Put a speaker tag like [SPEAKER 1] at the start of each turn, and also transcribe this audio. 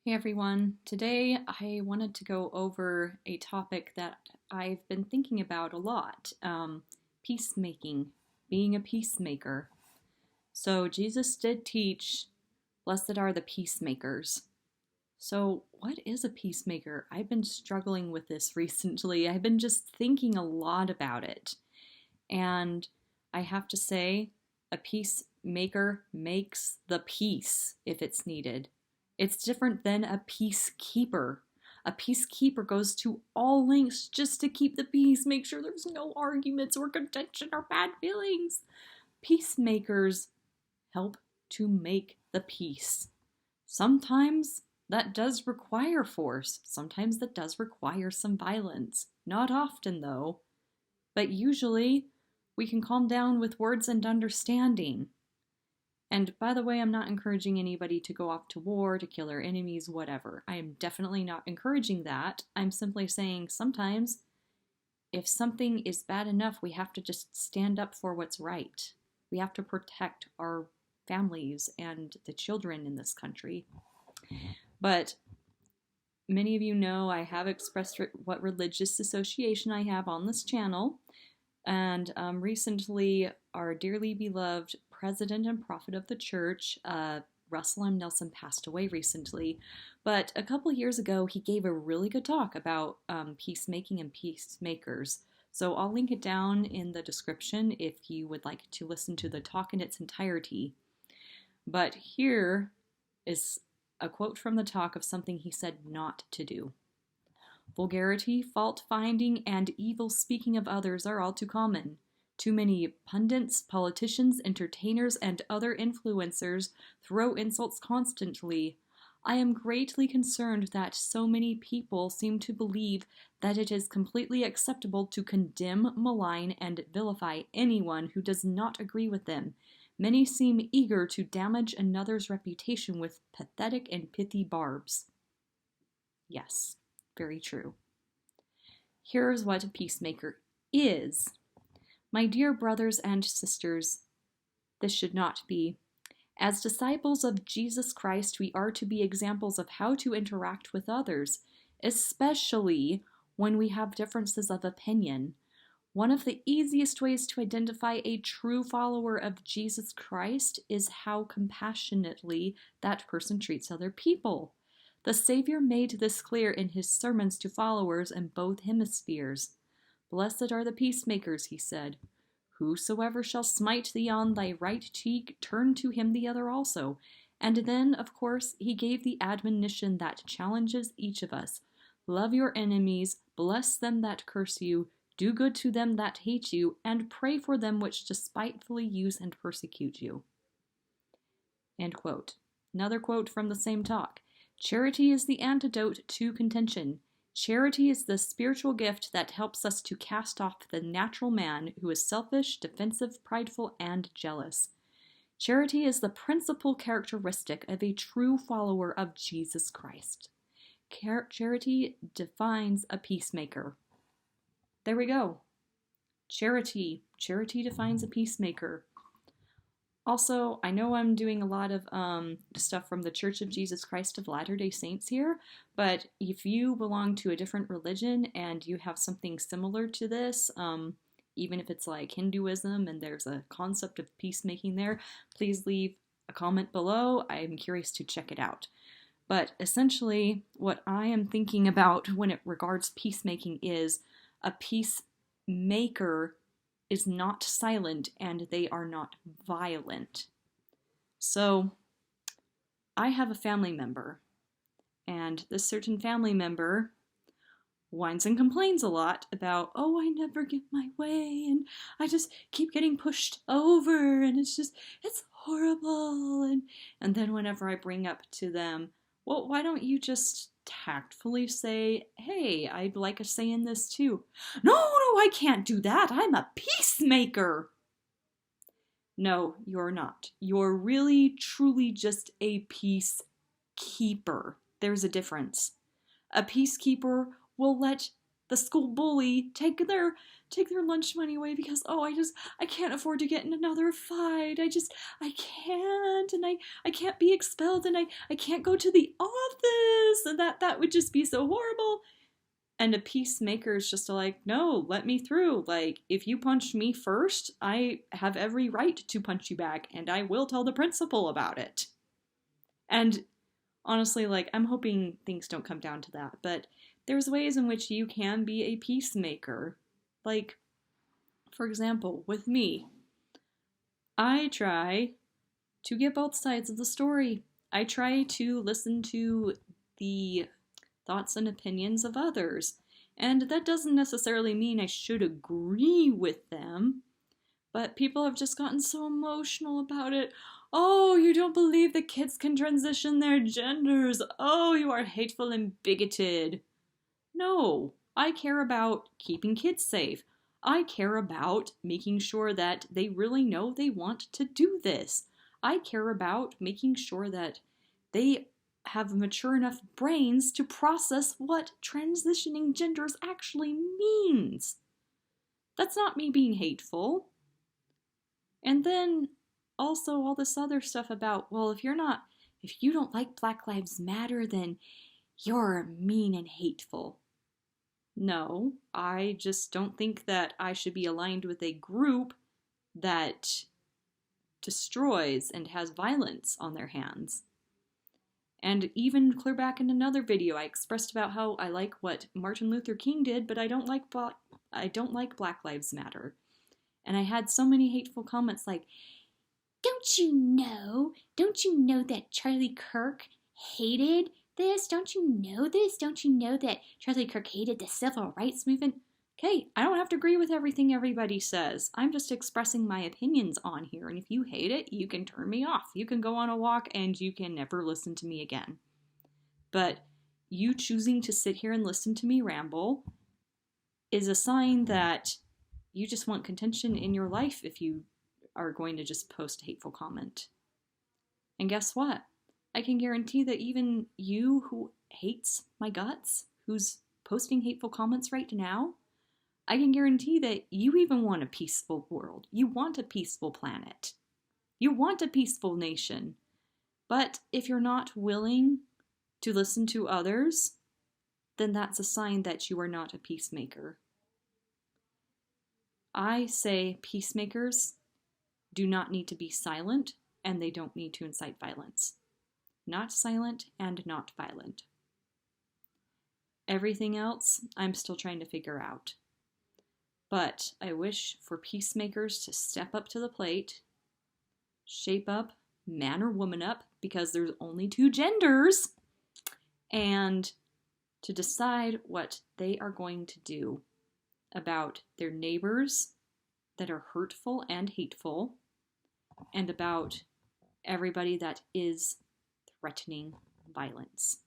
[SPEAKER 1] Hey everyone, today I wanted to go over a topic that I've been thinking about a lot, peacemaking, being a peacemaker. So Jesus did teach, blessed are the peacemakers. So what is a peacemaker? I've been struggling with this recently. I've been just thinking a lot about it. And I have to say, a peacemaker makes the peace if it's needed. It's different than a peacekeeper. A peacekeeper goes to all lengths just to keep the peace, make sure there's no arguments or contention or bad feelings. Peacemakers help to make the peace. Sometimes that does require force. Sometimes that does require some violence. Not often, though. But usually, we can calm down with words and understanding. And by the way, I'm not encouraging anybody to go off to war, to kill their enemies, whatever. I am definitely not encouraging that. I'm simply saying sometimes if something is bad enough, we have to just stand up for what's right. We have to protect our families and the children in this country. But many of you know I have expressed what religious association I have on this channel. And recently, our dearly beloved president and prophet of the church, Russell M. Nelson, passed away recently. But a couple years ago, he gave a really good talk about peacemaking and peacemakers. So I'll link it down in the description if you would like to listen to the talk in its entirety. But here is a quote from the talk of something he said not to do. Vulgarity, fault-finding, and evil speaking of others are all too common. Too many pundits, politicians, entertainers, and other influencers throw insults constantly. I am greatly concerned that so many people seem to believe that it is completely acceptable to condemn, malign, and vilify anyone who does not agree with them. Many seem eager to damage another's reputation with pathetic and pithy barbs. Yes. Very true. Here's what a peacemaker is. My dear brothers and sisters, this should not be. As disciples of Jesus Christ, we are to be examples of how to interact with others, especially when we have differences of opinion. One of the easiest ways to identify a true follower of Jesus Christ is how compassionately that person treats other people. The Savior made this clear in his sermons to followers in both hemispheres. Blessed are the peacemakers, he said. Whosoever shall smite thee on thy right cheek, turn to him the other also. And then, of course, he gave the admonition that challenges each of us. Love your enemies, bless them that curse you, do good to them that hate you, and pray for them which despitefully use and persecute you. End quote. Another quote from the same talk. Charity is the antidote to contention. Charity is the spiritual gift that helps us to cast off the natural man who is selfish, defensive, prideful, and jealous. Charity is the principal characteristic of a true follower of Jesus Christ. Charity defines a peacemaker. There we go. Charity. Charity defines a peacemaker. Also, I know I'm doing a lot of stuff from the Church of Jesus Christ of Latter-day Saints here, but if you belong to a different religion and you have something similar to this, even if it's like Hinduism and there's a concept of peacemaking there, please leave a comment below. I'm curious to check it out. But essentially, what I am thinking about when it regards peacemaking is a peacemaker is not silent and they are not violent. So, I have a family member, and this certain family member whines and complains a lot about, oh, I never get my way, and I just keep getting pushed over, and it's horrible, and then whenever I bring up to them, well, why don't you just tactfully say, hey, I'd like a say in this too. No, I can't do that. I'm a peacemaker. No, you're not. You're really, truly just a peacekeeper. There's a difference. A peacekeeper will let the school bully take their lunch money away because I can't afford to get in another fight. I can't, and I can't be expelled, and I can't go to the office, and that would just be so horrible. And a peacemaker is just like, no, let me through. Like, if you punch me first, I have every right to punch you back, and I will tell the principal about it. And honestly, like, I'm hoping things don't come down to that, but there's ways in which you can be a peacemaker. Like, for example, with me, I try to get both sides of the story. I try to listen to the thoughts and opinions of others. And that doesn't necessarily mean I should agree with them, but people have just gotten so emotional about it. Oh, you don't believe that kids can transition their genders. Oh, you are hateful and bigoted. No, I care about keeping kids safe. I care about making sure that they really know they want to do this. I care about making sure that they have mature enough brains to process what transitioning genders actually means. That's not me being hateful. And then also all this other stuff about, well, if you don't like Black Lives Matter, then you're mean and hateful. No, I just don't think that I should be aligned with a group that destroys and has violence on their hands. And even clear back in another video, I expressed about how I like what Martin Luther King did, but I don't like Black Lives Matter. And I had so many hateful comments like, Don't you know that Charlie Kirk hated this? Don't you know this? Don't you know that Charlie Kirk hated the civil rights movement? Okay, I don't have to agree with everything everybody says. I'm just expressing my opinions on here, and if you hate it, you can turn me off. You can go on a walk, and you can never listen to me again. But you choosing to sit here and listen to me ramble is a sign that you just want contention in your life if you are going to just post a hateful comment. And guess what? I can guarantee that even you who hates my guts, who's posting hateful comments right now, I can guarantee that you even want a peaceful world. You want a peaceful planet. You want a peaceful nation. But if you're not willing to listen to others, then that's a sign that you are not a peacemaker. I say peacemakers do not need to be silent, and they don't need to incite violence. Not silent and not violent. Everything else, I'm still trying to figure out. But I wish for peacemakers to step up to the plate, shape up, man or woman up, because there's only two genders, and to decide what they are going to do about their neighbors that are hurtful and hateful, and about everybody that is threatening violence.